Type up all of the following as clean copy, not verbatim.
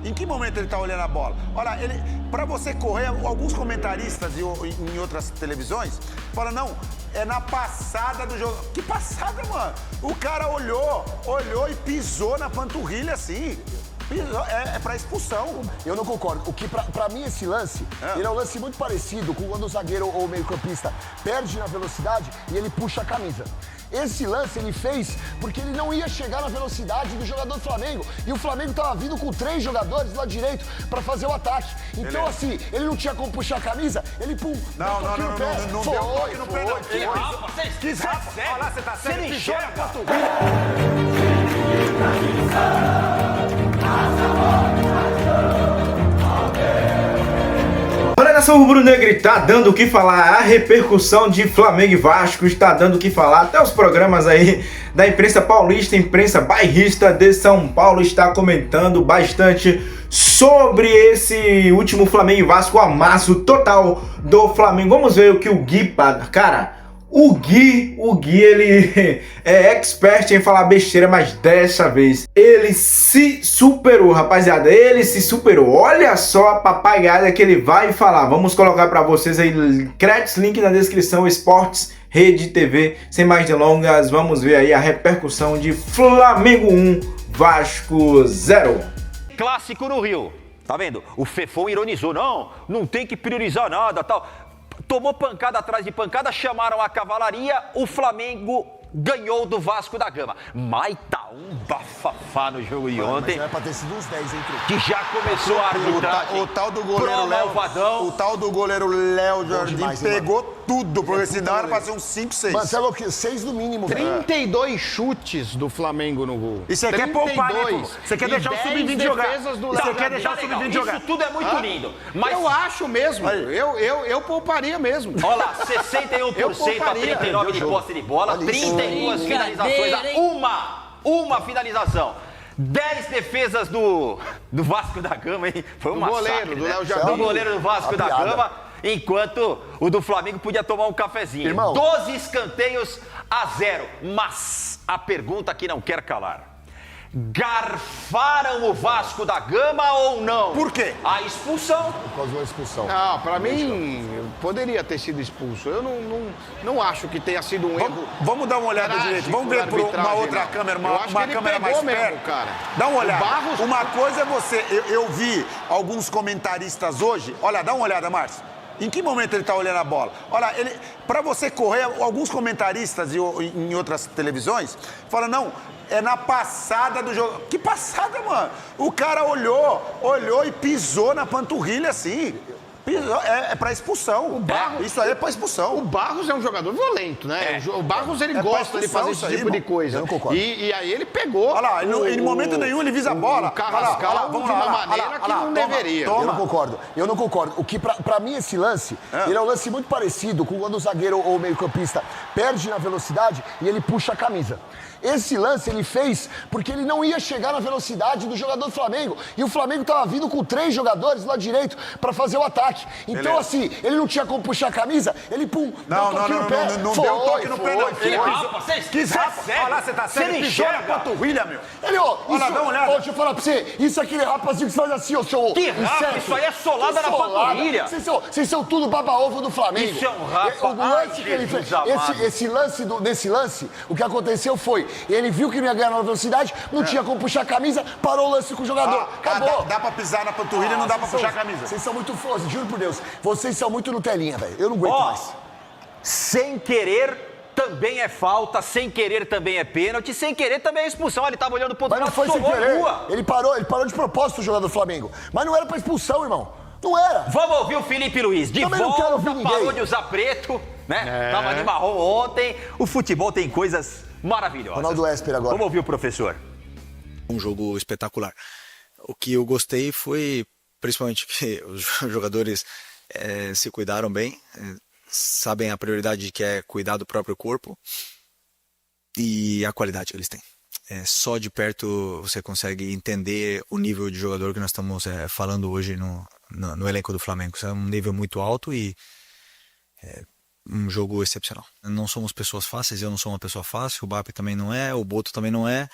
Em que momento ele tá olhando a bola? Olha, para você correr, alguns comentaristas em outras televisões falam, não, é na passada do jogo. Que passada, mano? O cara olhou e pisou na panturrilha assim. É pra expulsão. Eu não concordo. O que, pra mim, esse lance, ele é um lance muito parecido com quando o zagueiro ou o meio-campista perde na velocidade e ele puxa a camisa. Esse lance ele fez porque ele não ia chegar na velocidade do jogador do Flamengo. E o Flamengo tava vindo com 3 jogadores lá direito pra fazer o ataque. Então, assim, ele não tinha como puxar a camisa, ele pum, não deu toque no pé, não. Que rapa, Que rapa. Olha lá, você tá sendo enxerga. Olha, nação rubro-negra, tá dando o que falar. A repercussão de Flamengo e Vasco está dando o que falar. Até os programas aí da imprensa paulista, imprensa bairrista de São Paulo está comentando bastante sobre esse último Flamengo e Vasco, o amasso total do Flamengo. Vamos ver o que o Gui... Cara, o Gui, ele é expert em falar besteira, mas dessa vez ele se superou, rapaziada. Ele se superou. Olha só a papagaiada que ele vai falar. Vamos colocar pra vocês aí, créditos, link na descrição, Esportes, Rede TV. Sem mais delongas, vamos ver aí a repercussão de Flamengo 1, Vasco 0. Clássico no Rio. Tá vendo? O Fefão ironizou. Não tem que priorizar nada, tal. Tomou pancada atrás de pancada, chamaram a cavalaria, o Flamengo ganhou do Vasco da Gama. Mas tá um bafafá no jogo de ontem. Mas era pra ter sido uns 10, hein, Truco? Que já começou a arbitragem. O tal do goleiro Léo Jardim pegou tudo, porque senão era pra ser uns 5, 6. Mas é louco, 6 no mínimo. 32 chutes do Flamengo no gol. E você quer poupar, né? Você quer deixar o Sub-20 jogar. Você quer deixar o Sub-20 jogar. Isso tudo é muito lindo. Mas Eu acho mesmo. Eu pouparia mesmo. olha lá, 61% a 39% de posse de bola, 32 finalizações, uma finalização. 10 defesas do Vasco da Gama, hein? Foi um massacre, do né? Léo Jardim. Do goleiro do Vasco da Gama, enquanto o do Flamengo podia tomar um cafezinho. Irmão. 12 escanteios a 0. Mas a pergunta que não quer calar. Garfaram o Vasco da Gama ou não? Por quê? A expulsão. Por causa da expulsão. Não, pra mim, poderia ter sido expulso. Eu não acho que tenha sido um erro. Vamos dar uma olhada direito. Vamos ver por uma outra câmera, uma câmera mais perto. Cara. Dá uma olhada. Barros... Uma coisa é você... Eu vi alguns comentaristas hoje... Olha, dá uma olhada, Márcio. Em que momento ele tá olhando a bola? Olha, para você correr, alguns comentaristas em outras televisões falam, não, é na passada do jogo. Que passada, mano? O cara olhou e pisou na panturrilha assim. É pra expulsão. Isso aí é pra expulsão. O Barros é um jogador violento, né? O Barros, ele gosta de fazer esse tipo de coisa. Eu não concordo. E aí ele pegou... Olha lá, em momento nenhum ele visa a bola. O Carrascal de uma maneira que não deveria. Eu não concordo. O que, pra mim, esse lance, ele é um lance muito parecido com quando o zagueiro ou o meio-campista perde na velocidade e ele puxa a camisa. Esse lance ele fez porque ele não ia chegar na velocidade do jogador do Flamengo. E o Flamengo tava vindo com 3 jogadores lá direito pra fazer o ataque. Então, assim, ele não tinha como puxar a camisa, ele pum, deu um toque no pé. Não deu toque no pé, não. Que rapa, vocês Olha lá, você tá sério, pisou na panturrilha, meu. Olha, dá uma olhada. Deixa eu falar pra você, isso é aquele rapazinho que faz assim, ô seu... Que rapa, isso aí é solada na panturrilha. Vocês são tudo baba-ovo do Flamengo. Isso é um rapa. O lance que ele fez, nesse lance, o que aconteceu foi, ele viu que não ia ganhar na velocidade, não tinha como puxar a camisa, parou o lance com o jogador. Acabou. Dá pra pisar na panturrilha, não dá pra puxar a camisa. Vocês são muito fãs, juro por Deus. Vocês são muito Nutelinha, velho. Eu não aguento mais. Sem querer também é falta, sem querer também é pênalti, sem querer também é expulsão. Ele tava olhando pro outro Mas não lado, foi sem solou querer. rua. Ele parou de propósito o jogador do Flamengo. Mas não era pra expulsão, irmão. Não era. Vamos ouvir o Felipe Luiz. De Também não quero volta, ouvir parou ninguém. de usar preto, né? Tava de marrom ontem. O futebol tem coisas maravilhosas. Ronaldo Esper agora. Vamos ouvir o professor. Um jogo espetacular. O que eu gostei foi, principalmente, que os jogadores se cuidaram bem, sabem a prioridade que é cuidar do próprio corpo e a qualidade que eles têm. Só de perto você consegue entender o nível de jogador que nós estamos falando hoje no elenco do Flamengo. Isso é um nível muito alto e um jogo excepcional. Não somos pessoas fáceis, eu não sou uma pessoa fácil, o Bappi também não é, o Boto também não é,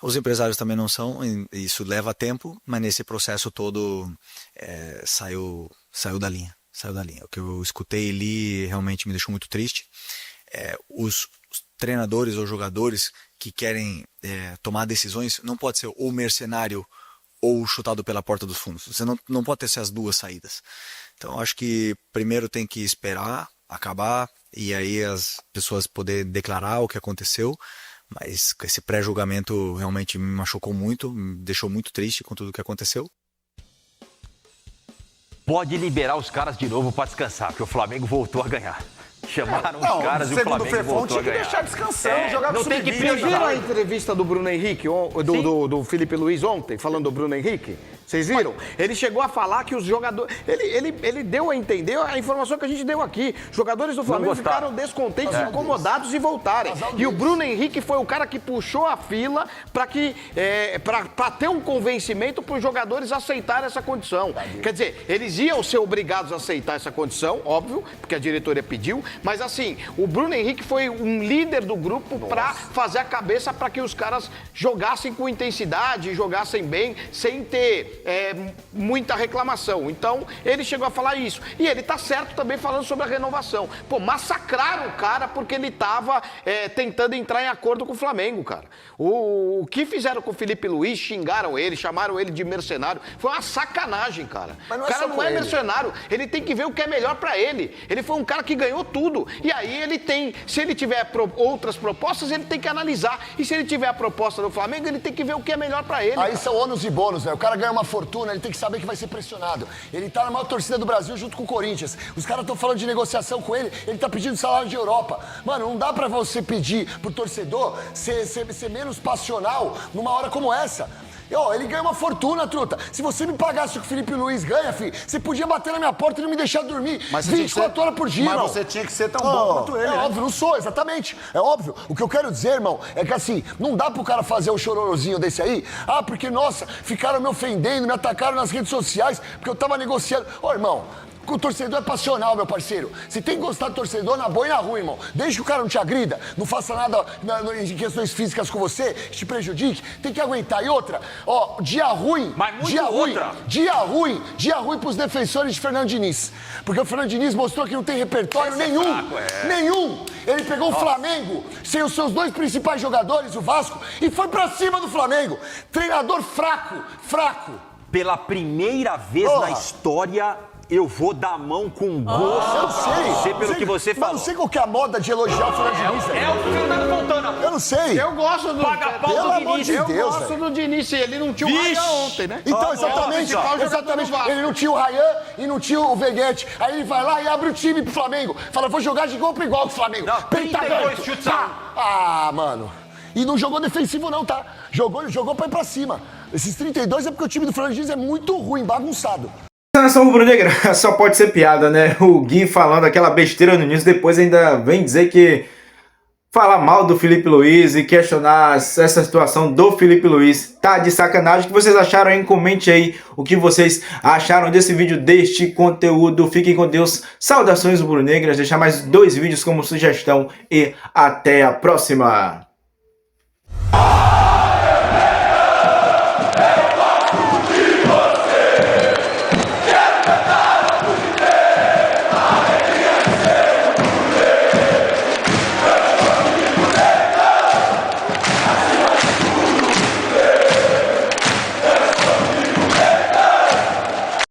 Os empresários também não são, isso leva tempo, mas nesse processo todo saiu da linha. O que eu escutei e li realmente me deixou muito triste. Os treinadores ou jogadores que querem tomar decisões não pode ser ou mercenário ou chutado pela porta dos fundos. Você não pode ter essas duas saídas. Então acho que primeiro tem que esperar acabar e aí as pessoas poderem declarar o que aconteceu. Mas esse pré-julgamento realmente me machucou muito, me deixou muito triste com tudo o que aconteceu. Pode liberar os caras de novo para descansar, porque o Flamengo voltou a ganhar. Chamaram os caras e o segundo Flamengo Fefon, voltou tinha a que ganhar. deixar descansando, jogar com não tem que sub-20. Vocês viram a priorizar. entrevista do Bruno Henrique, do Felipe Luiz ontem, falando do Bruno Henrique? Vocês viram? Ele chegou a falar que os jogadores... Ele deu a entender a informação que a gente deu aqui. Os jogadores do Flamengo ficaram descontentes, incomodados e voltarem. E o Bruno Henrique foi o cara que puxou a fila para ter um convencimento para os jogadores aceitarem essa condição. Quer dizer, eles iam ser obrigados a aceitar essa condição, óbvio, porque a diretoria pediu, mas assim, o Bruno Henrique foi um líder do grupo para fazer a cabeça para que os caras jogassem com intensidade, jogassem bem, sem ter muita reclamação. Então, ele chegou a falar isso. E ele tá certo também falando sobre a renovação. Pô, massacraram o cara porque ele tava tentando entrar em acordo com o Flamengo, cara. O que fizeram com o Felipe Luiz, xingaram ele, chamaram ele de mercenário. Foi uma sacanagem, cara. Mas não o é cara só não com é ele. mercenário. Ele tem que ver o que é melhor pra ele. Ele foi um cara que ganhou tudo. E aí ele tem, se ele tiver outras propostas, ele tem que analisar. E se ele tiver a proposta do Flamengo, ele tem que ver o que é melhor pra ele. Aí são ônus e bônus, velho. O cara ganha uma fortuna, ele tem que saber que vai ser pressionado. Ele tá na maior torcida do Brasil junto com o Corinthians. Os caras estão falando de negociação com ele, ele tá pedindo salário de Europa. Mano, não dá pra você pedir pro torcedor ser menos passional numa hora como essa. Ele ganha uma fortuna, truta. Se você me pagasse o que o Felipe Luiz ganha, filho, você podia bater na minha porta e não me deixar dormir. Mas 24 horas por dia, Mas irmão. você tinha que ser tão bom quanto ele, É né? óbvio, não sou, exatamente. É óbvio. O que eu quero dizer, irmão, é que assim, não dá pro cara fazer o chororozinho desse aí. Ah, porque, nossa, ficaram me ofendendo, me atacaram nas redes sociais, porque eu tava negociando. Irmão, o torcedor é passional, meu parceiro. Você tem que gostar do torcedor na boa e na ruim, irmão. Desde que o cara não te agrida, não faça nada em questões físicas com você, que te prejudique, tem que aguentar. E outra, dia ruim, Mas muito dia outra. dia ruim pros defensores de Fernando Diniz. Porque o Fernando Diniz mostrou que não tem repertório nenhum. Nenhum. Ele pegou o Flamengo sem os seus dois principais jogadores, o Vasco, e foi pra cima do Flamengo. Treinador fraco. Pela primeira vez na história, eu vou dar a mão com gosto Eu pra sei. você pelo que você Mas falou. não sei qual que é a moda de elogiar o Fernando Diniz, velho. É o Fernando Fontana. Eu não sei. Eu gosto do... Paga pau Pelo do amor Diniz. de Eu Deus, gosto velho. do Diniz. Ele não tinha o Vixe. Raia ontem, né? Então, o exatamente. principal jogador do Vasco. Ele não tinha o Rayan e não tinha o Veguete. Aí ele vai lá e abre o time pro Flamengo. Fala, vou jogar de igual pra igual com o Flamengo. Não, 32 chutes a Mano. E não jogou defensivo não, tá? Jogou pra ir pra cima. Esses 32 é porque o time do Fernando Diniz é muito ruim, bagunçado. A nação rubro-negra só pode ser piada, né? O Gui falando aquela besteira no início, depois ainda vem dizer que falar mal do Felipe Luiz e questionar essa situação do Felipe Luiz tá de sacanagem. O que vocês acharam aí? Comente aí o que vocês acharam desse vídeo, deste conteúdo. Fiquem com Deus. Saudações rubro-negras. Deixar mais 2 vídeos como sugestão e até a próxima.